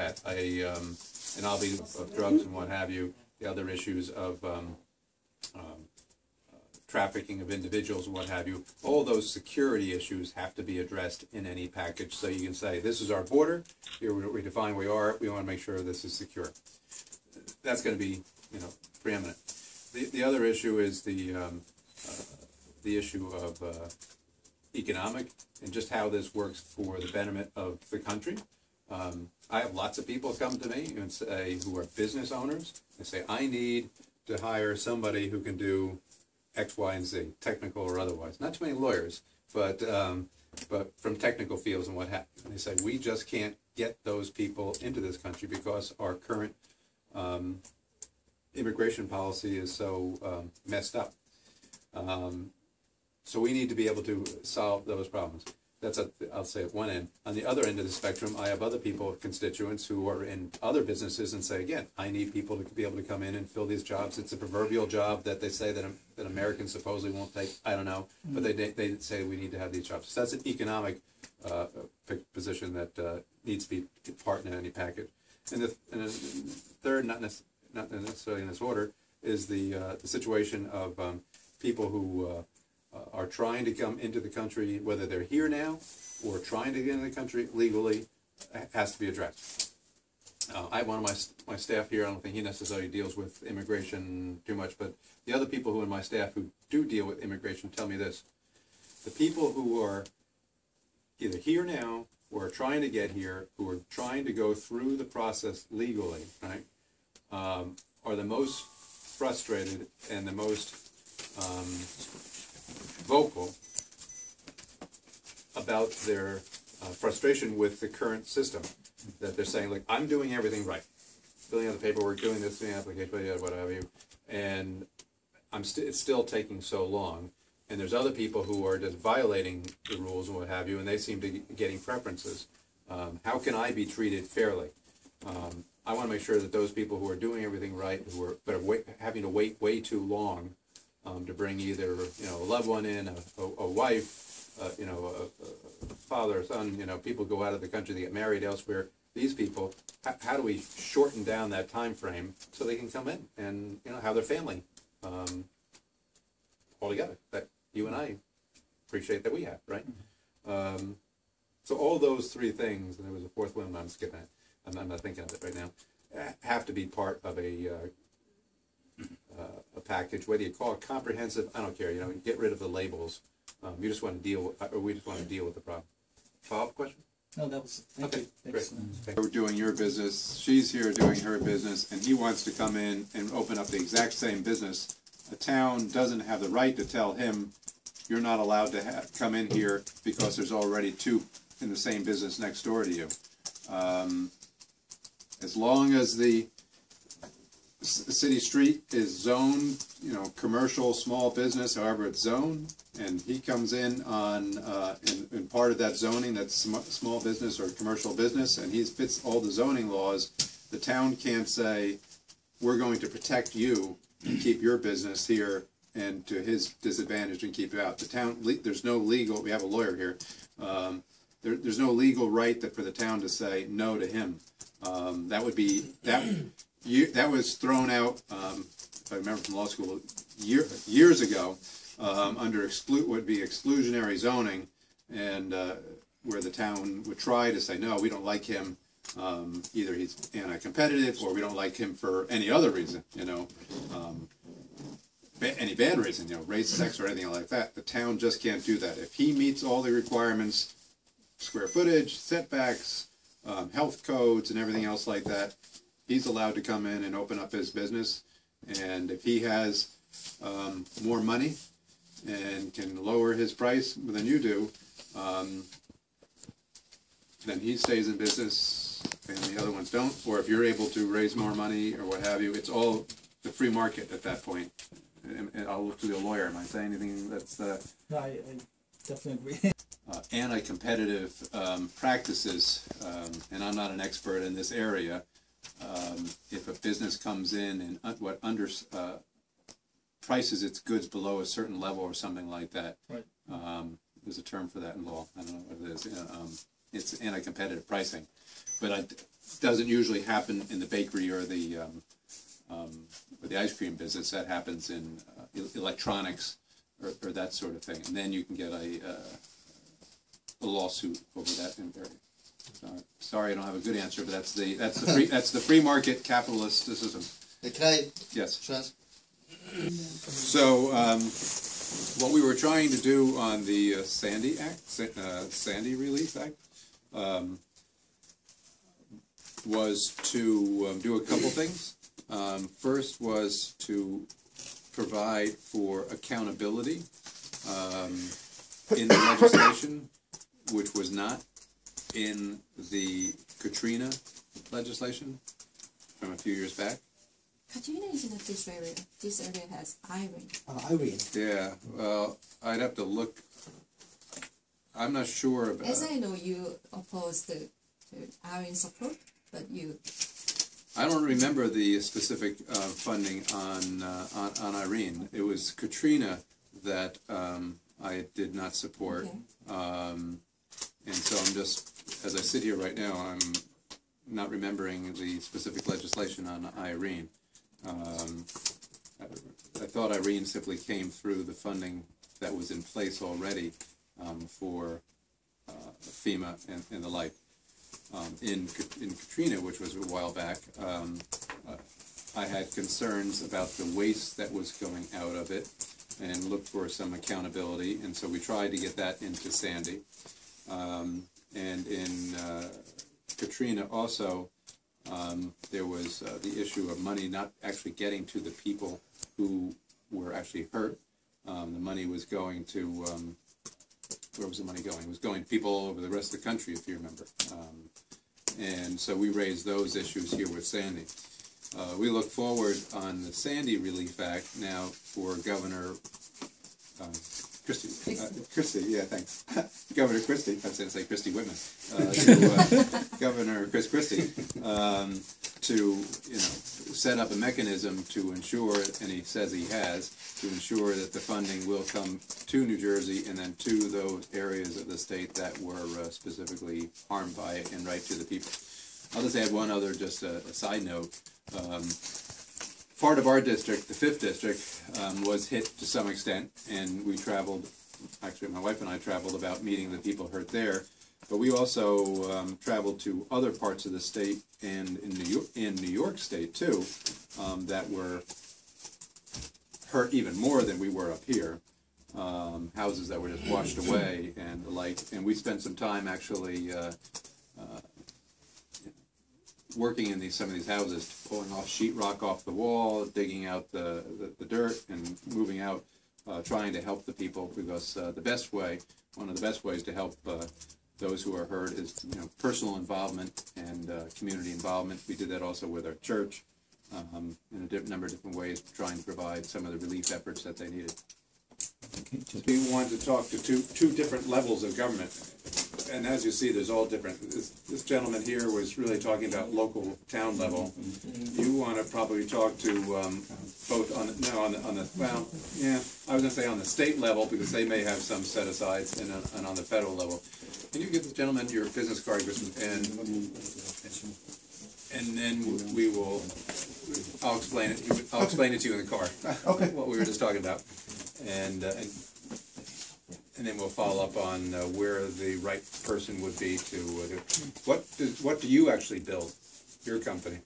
pet. And I'll be of drugs and what have you. The other issues of trafficking of individuals and what have you. All those security issues have to be addressed in any package. So you can say, this is our border. Here we define where we are. We want to make sure this is secure. That's going to be, preeminent. The other issue is the issue of economic and just how this works for the betterment of the country. I have lots of people come to me and say, who are business owners, and say, I need to hire somebody who can do X, Y, and Z, technical or otherwise. Not too many lawyers, but from technical fields and what have you. And they say, we just can't get those people into this country because our current immigration policy is so messed up. So we need to be able to solve those problems. That's, I'll say, at one end. On the other end of the spectrum, I have other people, constituents, who are in other businesses and say, again, I need people to be able to come in and fill these jobs. It's a proverbial job that they say that Americans supposedly won't take. I don't know, but they say we need to have these jobs. So that's an economic position that needs to be part in any package. And the third, not necessarily in this order, is the situation of people who are trying to come into the country, whether they're here now or trying to get into the country legally, has to be addressed. I have one of my staff here. I don't think he necessarily deals with immigration too much, but the other people who in my staff who do deal with immigration tell me this. The people who are either here now or are trying to get here, who are trying to go through the process legally, right, are the most frustrated and the most vocal about their frustration with the current system. That they're saying, like, I'm doing everything right, filling out the paperwork, doing this, doing the application, what have you, and it's still taking so long. And there's other people who are just violating the rules and what have you, and they seem to be getting preferences. How can I be treated fairly? I want to make sure that those people who are doing everything right, but are having to wait way too long to bring either a loved one in, a wife, a father, son, people go out of the country, they get married elsewhere. These people, how do we shorten down that time frame so they can come in and have their family all together that you and I appreciate that we have, right? So all those three things, and there was a fourth one I'm skipping it. I'm not thinking of it right now. Have to be part of a package, whether you call it comprehensive, I don't care. Get rid of the labels. You just want to deal with, or we just want to deal with the problem. Follow-up question? No, that was okay. Great. We're doing your business. She's here doing her business, and he wants to come in and open up the exact same business. A town doesn't have the right to tell him you're not allowed to come in here because there's already two in the same business next door to you. As long as the city street is zoned, commercial, small business, however it's zoned, and he comes in on in part of that zoning, that's small business or commercial business, and he fits all the zoning laws, the town can't say, we're going to protect you and keep your business here and to his disadvantage and keep you out. The town, there's no legal, we have a lawyer here, there's no legal right for the town to say no to him. That would be, that was thrown out, if I remember from law school, years ago, under would be exclusionary zoning, and where the town would try to say, no, we don't like him, either he's anti-competitive or we don't like him for any other reason, any bad reason, race, sex, or anything like that. The town just can't do that. If he meets all the requirements, square footage, setbacks, health codes, and everything else like that, he's allowed to come in and open up his business. And if he has more money and can lower his price than you do, then he stays in business and the other ones don't. Or if you're able to raise more money or what have you, it's all the free market at that point. And I'll look to the lawyer. Am I saying anything that's... No, I definitely agree. Anti-competitive practices, and I'm not an expert in this area. If a business comes in and prices its goods below a certain level or something like that, right. There's a term for that in law. I don't know what it is. It's anti-competitive pricing. But doesn't usually happen in the bakery or the ice cream business. That happens in electronics or that sort of thing, and then you can get a lawsuit over that area. Sorry, I don't have a good answer, but that's the free market capitalist system. Can I? Yes. Trans So what we were trying to do on the Sandy Relief Act, was to do a couple things. First was to provide for accountability in the legislation, which was not in the Katrina legislation from a few years back. Katrina is not this area. This area has Irene. Irene. Yeah, well, I'd have to look. I'm not sure about. As I know, you opposed to Irene support, but you. I don't remember the specific funding on Irene. It was Katrina that I did not support, Okay. and so I'm just, as I sit here right now, I'm not remembering the specific legislation on Irene. I thought Irene simply came through the funding that was in place already for FEMA and the like. In Katrina, which was a while back, I had concerns about the waste that was going out of it and looked for some accountability, and so we tried to get that into Sandy. And in Katrina also, there was the issue of money not actually getting to the people who were actually hurt. The money was going to, where was the money going? It was going to people all over the rest of the country, if you remember. And so we raised those issues here with Sandy. We look forward on the Sandy Relief Act now for Governor Christie, yeah, thanks. Governor Christie, I was going to say Christie Whitman, Governor Chris Christie, to set up a mechanism to ensure, and he says he has, to ensure that the funding will come to New Jersey and then to those areas of the state that were specifically harmed by it and right to the people. I'll just add one other, just a side note. Part of our district, the 5th district, was hit to some extent, and we traveled, actually my wife and I traveled about meeting the people hurt there, but we also traveled to other parts of the state and in New York State too, that were hurt even more than we were up here. Houses that were just washed away and the like, and we spent some time actually working in some of these houses, pulling off sheetrock off the wall, digging out the dirt and moving out, trying to help the people, because one of the best ways to help those who are hurt is personal involvement and community involvement. We did that also with our church in a number of different ways, trying to provide some of the relief efforts that they needed. We wanted to talk to two different levels of government. And as you see, there's all different. This gentleman here was really talking about local town level. You want to probably talk to both on the well, yeah, I was going to say on the state level, because they may have some set asides, and on the federal level. Can you give the gentleman your business card, and then we will. I'll explain it. I'll explain it to you in the car. Okay. What we were just talking about, and then we'll follow up on where the right person would be to. What do you actually build? Your company.